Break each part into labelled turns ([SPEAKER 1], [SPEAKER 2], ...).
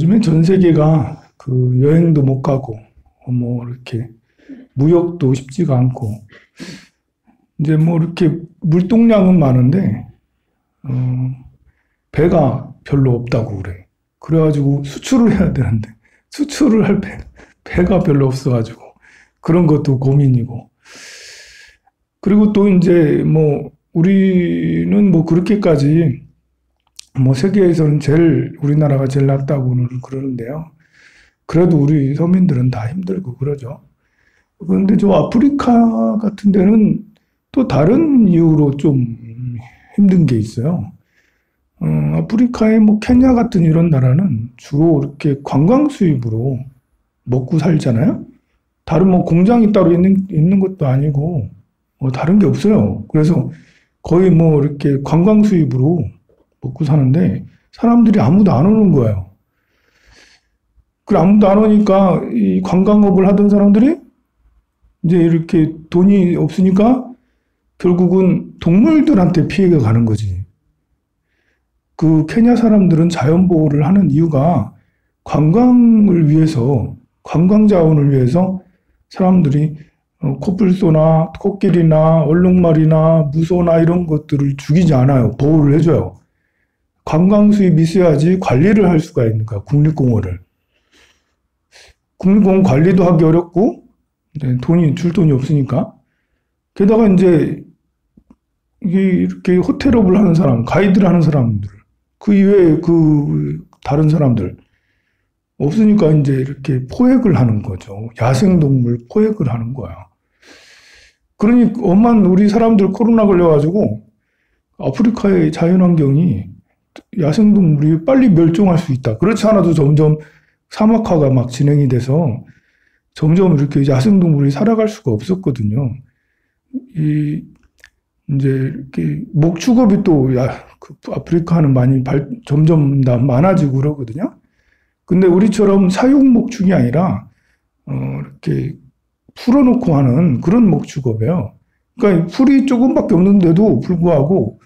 [SPEAKER 1] 요즘에 전 세계가 그 여행도 못 가고, 뭐 이렇게 무역도 쉽지가 않고, 이제 뭐 이렇게 물동량은 많은데, 어, 배가 별로 없다고 그래. 그래가지고 수출을 해야 되는데, 수출을 할 배가 별로 없어가지고, 그런 것도 고민이고. 그리고 또 이제 뭐, 우리는 뭐 그렇게까지 뭐 세계에서는 우리나라가 제일 낫다고는 그러는데요. 그래도 우리 서민들은 다 힘들고 그러죠. 그런데 저 아프리카 같은 데는 또 다른 이유로 좀 힘든 게 있어요. 아프리카의 뭐 케냐 같은 이런 나라는 주로 이렇게 관광 수입으로 먹고 살잖아요. 다른 뭐 공장이 따로 있는 것도 아니고 뭐 다른 게 없어요. 그래서 거의 뭐 이렇게 관광 수입으로 먹고 사는데 사람들이 아무도 안 오는 거예요. 그 아무도 안 오니까 이 관광업을 하던 사람들이 이제 이렇게 돈이 없으니까 결국은 동물들한테 피해가 가는 거지. 그 케냐 사람들은 자연 보호를 하는 이유가 관광을 위해서, 관광 자원을 위해서 사람들이 코뿔소나 코끼리나 얼룩말이나 무소나 이런 것들을 죽이지 않아요. 보호를 해줘요. 관광 수입이 있어야지 관리를 할 수가 있는 거야, 국립공원을. 국립공원 관리도 하기 어렵고, 줄 돈이 없으니까. 게다가 이제, 이렇게 호텔업을 하는 사람, 가이드를 하는 사람들, 그 이외에 다른 사람들, 없으니까 이제 이렇게 포획을 하는 거죠. 야생동물 포획을 하는 거야. 그러니, 엄한 우리 사람들 코로나 걸려가지고, 아프리카의 자연환경이 야생동물이 빨리 멸종할 수 있다. 그렇지 않아도 점점 사막화가 막 진행이 돼서 점점 이렇게 야생동물이 살아갈 수가 없었거든요. 이제 이렇게 목축업이 아프리카는 점점 다 많아지고 그러거든요. 근데 우리처럼 사육 목축이 아니라, 이렇게 풀어놓고 하는 그런 목축업이에요. 그러니까 풀이 조금밖에 없는데도 불구하고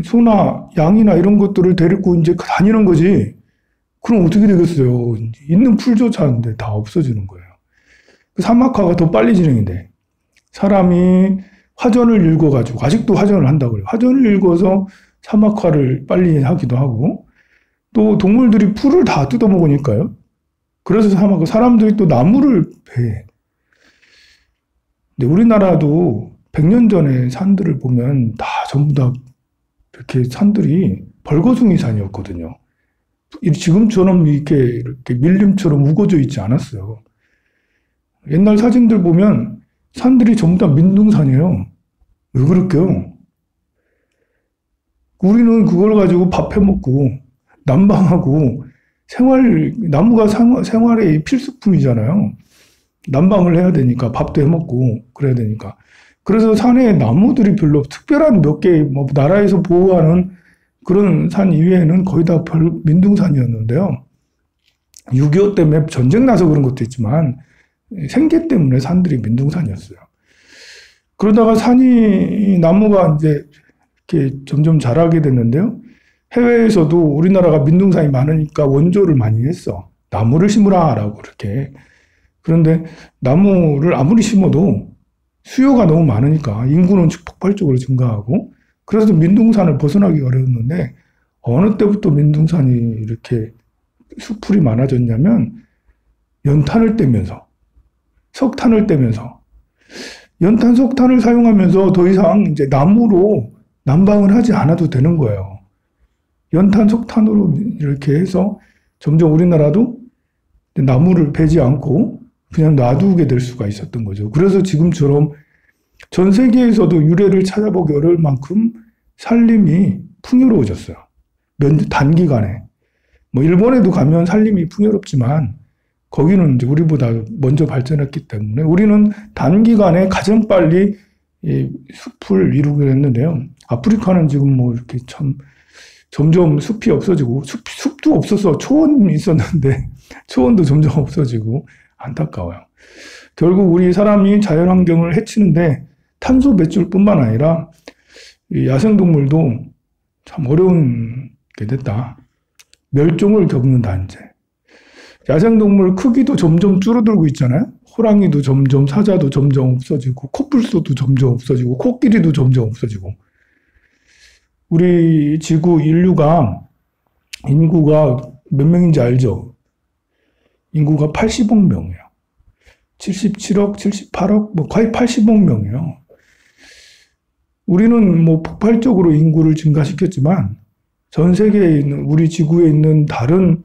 [SPEAKER 1] 소나 양이나 이런 것들을 데리고 이제 다니는 거지. 그럼 어떻게 되겠어요? 있는 풀조차 하는데 다 없어지는 거예요. 그 사막화가 더 빨리 진행이 돼. 사람이 화전을 읽어가지고, 아직도 화전을 한다고 그래요. 화전을 읽어서 사막화를 빨리 하기도 하고, 또 동물들이 풀을 다 뜯어먹으니까요. 그래서 사람들이 또 나무를 베. 근데 우리나라도 100년 전에 산들을 보면 다 전부 다 이렇게 산들이 벌거숭이 산이었거든요. 지금처럼 이렇게 밀림처럼 우거져 있지 않았어요. 옛날 사진들 보면 산들이 전부 다 민둥산이에요. 왜 그럴까요? 우리는 그걸 가지고 밥 해먹고 난방하고 나무가 생활의 필수품이잖아요. 난방을 해야 되니까, 밥도 해먹고 그래야 되니까. 그래서 산에 나무들이 별로 특별한 몇 개, 뭐 나라에서 보호하는 그런 산 이외에는 거의 다 민둥산이었는데요. 6.25 때문에 전쟁 나서 그런 것도 있지만 생계 때문에 산들이 민둥산이었어요. 그러다가 나무가 이제 이렇게 점점 자라게 됐는데요. 해외에서도 우리나라가 민둥산이 많으니까 원조를 많이 했어. 나무를 심으라라고 이렇게. 그런데 나무를 아무리 심어도 수요가 너무 많으니까 인구는 폭발적으로 증가하고, 그래서 민둥산을 벗어나기 어려웠는데 어느 때부터 민둥산이 이렇게 수풀이 많아졌냐면 연탄을 떼면서, 석탄을 떼면서, 연탄, 석탄을 사용하면서 더 이상 이제 나무로 난방을 하지 않아도 되는 거예요. 연탄, 석탄으로 이렇게 해서 점점 우리나라도 나무를 베지 않고 그냥 놔두게 될 수가 있었던 거죠. 그래서 지금처럼 전 세계에서도 유래를 찾아보기 어려울 만큼 산림이 풍요로워졌어요. 단기간에. 뭐 일본에도 가면 산림이 풍요롭지만 거기는 이제 우리보다 먼저 발전했기 때문에 우리는 단기간에 가장 빨리 이 숲을 이루게 됐는데요. 아프리카는 지금 뭐 이렇게 점점 숲이 없어지고, 숲도 없어서 초원이 있었는데 초원도 점점 없어지고 안타까워요. 결국 우리 사람이 자연환경을 해치는데 탄소 배출뿐만 아니라 이 야생동물도 참 어려운 게 됐다. 멸종을 겪는다, 이제. 야생동물 크기도 점점 줄어들고 있잖아요. 호랑이도 점점, 사자도 점점 없어지고, 코뿔소도 점점 없어지고, 코끼리도 점점 없어지고. 우리 지구 인구가 몇 명인지 알죠? 인구가 80억 명이에요. 77억, 78억, 뭐 거의 80억 명이에요. 우리는 뭐 폭발적으로 인구를 증가시켰지만 전 세계에 있는 우리 지구에 있는 다른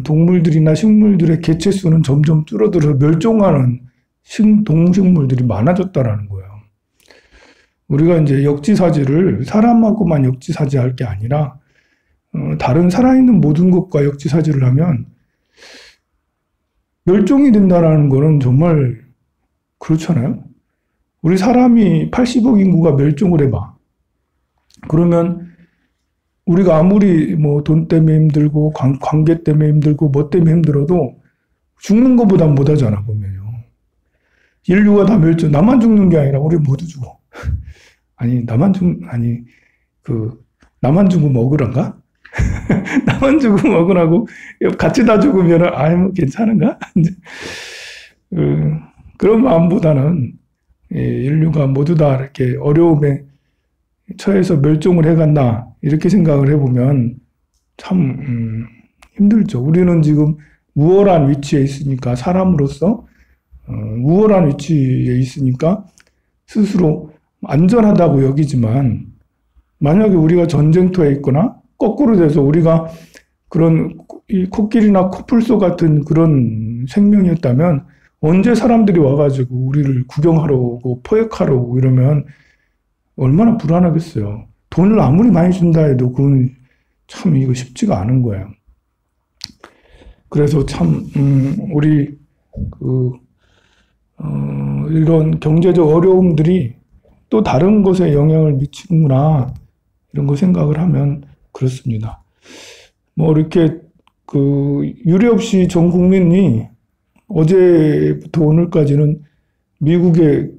[SPEAKER 1] 동물들이나 식물들의 개체 수는 점점 줄어들어서 멸종하는 동식물들이 많아졌다라는 거예요. 우리가 이제 역지사지를 사람하고만 역지사지할 게 아니라 다른 살아있는 모든 것과 역지사지를 하면 멸종이 된다는 거는 정말 그렇잖아요. 우리 사람이 80억 인구가 멸종을 해봐. 그러면 우리가 아무리 뭐 돈 때문에 힘들고 관계 때문에 힘들고 뭐 때문에 힘들어도 죽는 것보다 못하잖아 보면요. 인류가 다 멸종, 나만 죽는 게 아니라 우리 모두 죽어. 나만 죽으면 억울한가? 나만 죽으면 억울하고 같이 다 죽으면 뭐 괜찮은가? 그런 마음보다는 인류가 모두 다 이렇게 어려움에 처해서 멸종을 해간다 이렇게 생각을 해보면 참 힘들죠. 우리는 지금 우월한 위치에 있으니까 사람으로서 우월한 위치에 있으니까 스스로 안전하다고 여기지만 만약에 우리가 전쟁터에 있거나 거꾸로 돼서 우리가 그런 이 코끼리나 코뿔소 같은 그런 생명이었다면 언제 사람들이 와가지고 우리를 구경하러 오고 포획하러 오고 이러면 얼마나 불안하겠어요. 돈을 아무리 많이 준다 해도 그건 참 이거 쉽지가 않은 거예요. 그래서 참 우리 이런 경제적 어려움들이 또 다른 것에 영향을 미치는구나 이런 거 생각을 하면 그렇습니다. 뭐 이렇게 유례 없이 전 국민이 어제부터 오늘까지는 미국의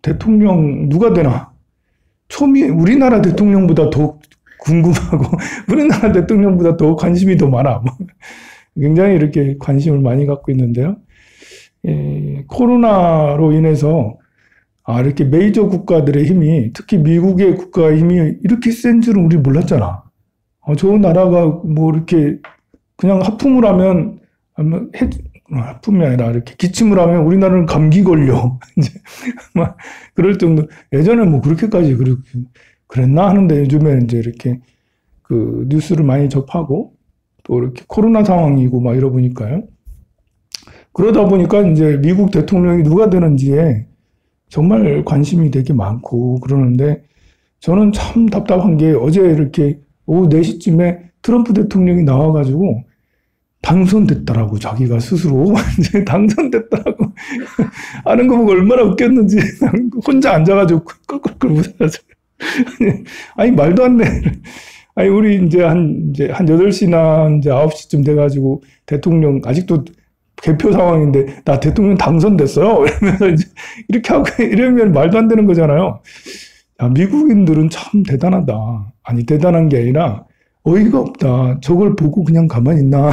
[SPEAKER 1] 대통령 누가 되나 우리나라 대통령보다 더 궁금하고 우리나라 대통령보다 더 관심이 더 많아. 굉장히 이렇게 관심을 많이 갖고 있는데요. 코로나로 인해서 이렇게 메이저 국가들의 힘이 특히 미국의 국가의 힘이 이렇게 센 줄은 우리 몰랐잖아. 저 나라가 뭐 이렇게 그냥 하품을 하면 하품이 아니라 이렇게 기침을 하면 우리나라는 감기 걸려. 이제 막 그럴 정도. 예전에 뭐 그렇게까지 그랬나 하는데 요즘에 이제 이렇게 뉴스를 많이 접하고 또 이렇게 코로나 상황이고 막 이러 보니까요. 그러다 보니까 이제 미국 대통령이 누가 되는지에 정말 관심이 되게 많고 그러는데 저는 참 답답한 게 어제 이렇게 오후 4시쯤에 트럼프 대통령이 나와가지고 당선됐다라고 자기가 스스로 이제 당선됐다라고 하는 거 보고 얼마나 웃겼는지 혼자 앉아가지고 꿀꿀꿀 웃어가지고 아니 말도 안 돼. 아니 우리 이제 한 8시나 이제 9시쯤 돼가지고 대통령 아직도 개표 상황인데 나 대통령 당선됐어요. 이러면서 이제 이렇게 하고 이러면 말도 안 되는 거잖아요. 야, 미국인들은 참 대단하다. 아니 대단한 게 아니라 어이가 없다. 저걸 보고 그냥 가만히 있나.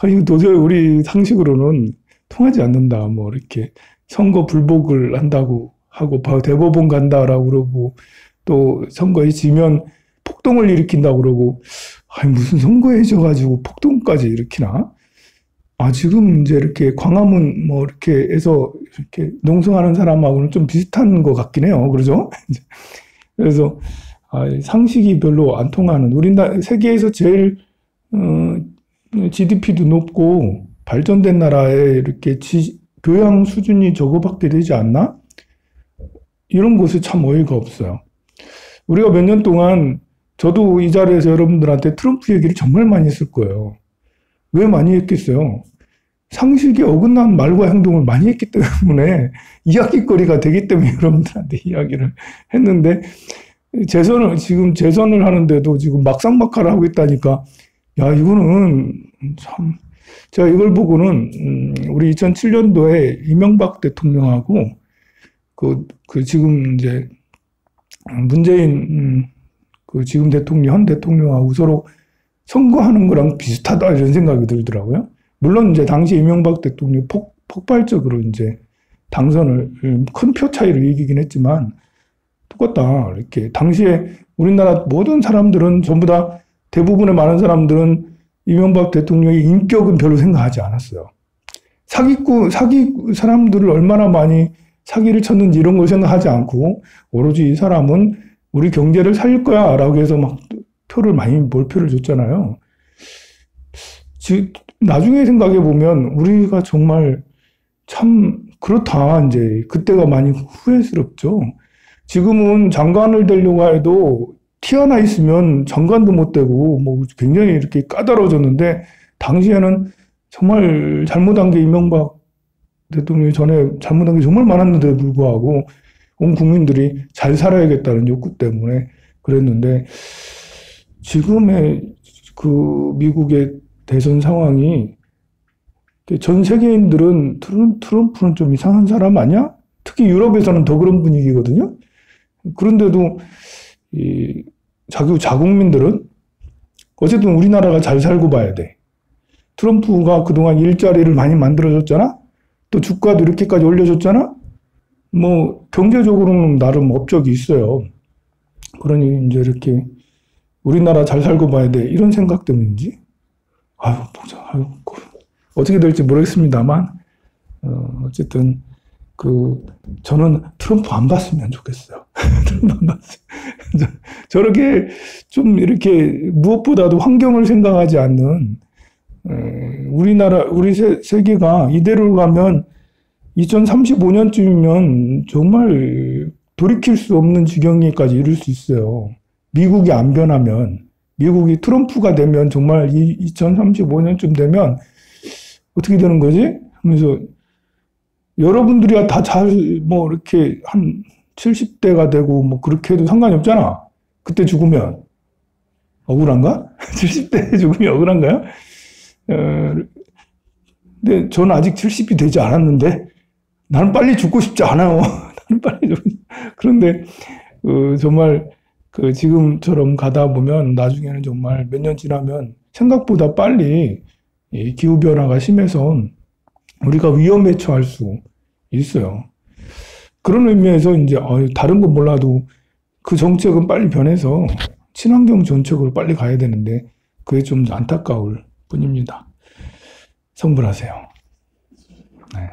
[SPEAKER 1] 아니 도저히 우리 상식으로는 통하지 않는다. 뭐 이렇게 선거 불복을 한다고 하고 대법원 간다라고 그러고 또 선거에 지면 폭동을 일으킨다고 그러고 아니 무슨 선거에 져가지고 폭동까지 일으키나? 지금 이제 이렇게 광화문 뭐 이렇게 해서 이렇게 농성하는 사람하고는 좀 비슷한 것 같긴 해요. 그러죠? 그래서 상식이 별로 안 통하는 우리나라 세계에서 제일 GDP도 높고 발전된 나라에 이렇게 교양 수준이 저거밖에 되지 않나? 이런 곳에 참 어이가 없어요. 우리가 몇 년 동안 저도 이 자리에서 여러분들한테 트럼프 얘기를 정말 많이 했을 거예요. 왜 많이 했겠어요? 상식에 어긋난 말과 행동을 많이 했기 때문에 이야기거리가 되기 때문에 여러분들한테 이야기를 했는데 지금 재선을 하는데도 지금 막상막하를 하고 있다니까 야 이거는 참 제가 이걸 보고는 우리 2007년도에 이명박 대통령하고 지금 이제 문재인 지금 현 대통령하고 서로 선거하는 거랑 비슷하다 이런 생각이 들더라고요. 물론 이제 당시 이명박 대통령이 폭발적으로 이제 당선을 큰 표 차이로 이기긴 했지만 똑같다. 이렇게 당시에 우리나라 모든 사람들은 전부 다 대부분의 많은 사람들은 이명박 대통령의 인격은 별로 생각하지 않았어요. 사기 사람들을 얼마나 많이 사기를 쳤는지 이런 걸 생각하지 않고 오로지 이 사람은 우리 경제를 살릴 거야 라고 해서 막 표를 많이 몰표를 줬잖아요. 나중에 생각해 보면 우리가 정말 참 그렇다 이제 그때가 많이 후회스럽죠. 지금은 장관을 되려고 해도 티 하나 있으면 장관도 못 되고 뭐 굉장히 이렇게 까다로워졌는데 당시에는 정말 잘못한 게 이명박 대통령이 전에 잘못한 게 정말 많았는데도 불구하고 온 국민들이 잘 살아야겠다는 욕구 때문에 그랬는데 지금의 그 미국의 대선 상황이 전 세계인들은 트럼프는 좀 이상한 사람 아니야? 특히 유럽에서는 더 그런 분위기거든요. 그런데도 자국민들은 어쨌든 우리나라가 잘 살고 봐야 돼. 트럼프가 그동안 일자리를 많이 만들어줬잖아? 또 주가도 이렇게까지 올려줬잖아? 뭐 경제적으로는 나름 업적이 있어요. 그러니 이제 이렇게 우리나라 잘 살고 봐야 돼. 이런 생각 때문인지? 어떻게 될지 모르겠습니다만, 어쨌든, 저는 트럼프 안 봤으면 좋겠어요. 트럼프 안 봤어요. 저렇게 좀 이렇게 무엇보다도 환경을 생각하지 않는, 우리 세계가 이대로 가면 2035년쯤이면 정말 돌이킬 수 없는 지경에까지 이를 수 있어요. 미국이 안 변하면, 미국이 트럼프가 되면 정말 2035년쯤 되면 어떻게 되는 거지? 하면서 여러분들이 다 뭐 이렇게 한 70대가 되고 뭐 그렇게 해도 상관이 없잖아. 그때 죽으면. 억울한가? 70대 죽으면 억울한가요? 근데 저는 아직 70이 되지 않았는데 나는 빨리 죽고 싶지 않아요. 나는 빨리 그런데 정말 지금처럼 가다 보면 나중에는 정말 몇 년 지나면 생각보다 빨리 이 기후변화가 심해서 우리가 위험에 처할 수 있어요. 그런 의미에서 이제 다른 건 몰라도 그 정책은 빨리 변해서 친환경 정책으로 빨리 가야 되는데 그게 좀 안타까울 뿐입니다. 성불하세요. 네.